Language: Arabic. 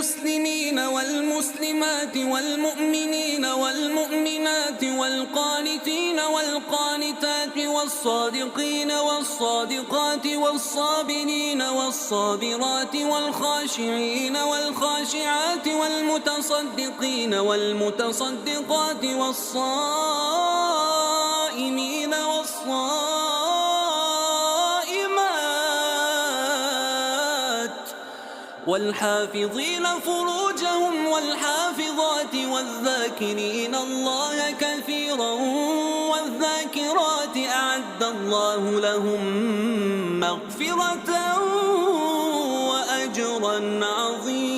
المسلمين والمسلمات والمؤمنين والمؤمنات والقانتين والقانتات والصادقين والصادقات والصابرين والصابرات والخاشعين والخاشعات والمتصدقين والمتصدقات والصائمين والصائمات والحافظين فروجهم والحافظات والذاكرين الله كثيرا والذاكرات أعد الله لهم مغفرة وأجرا عظيما.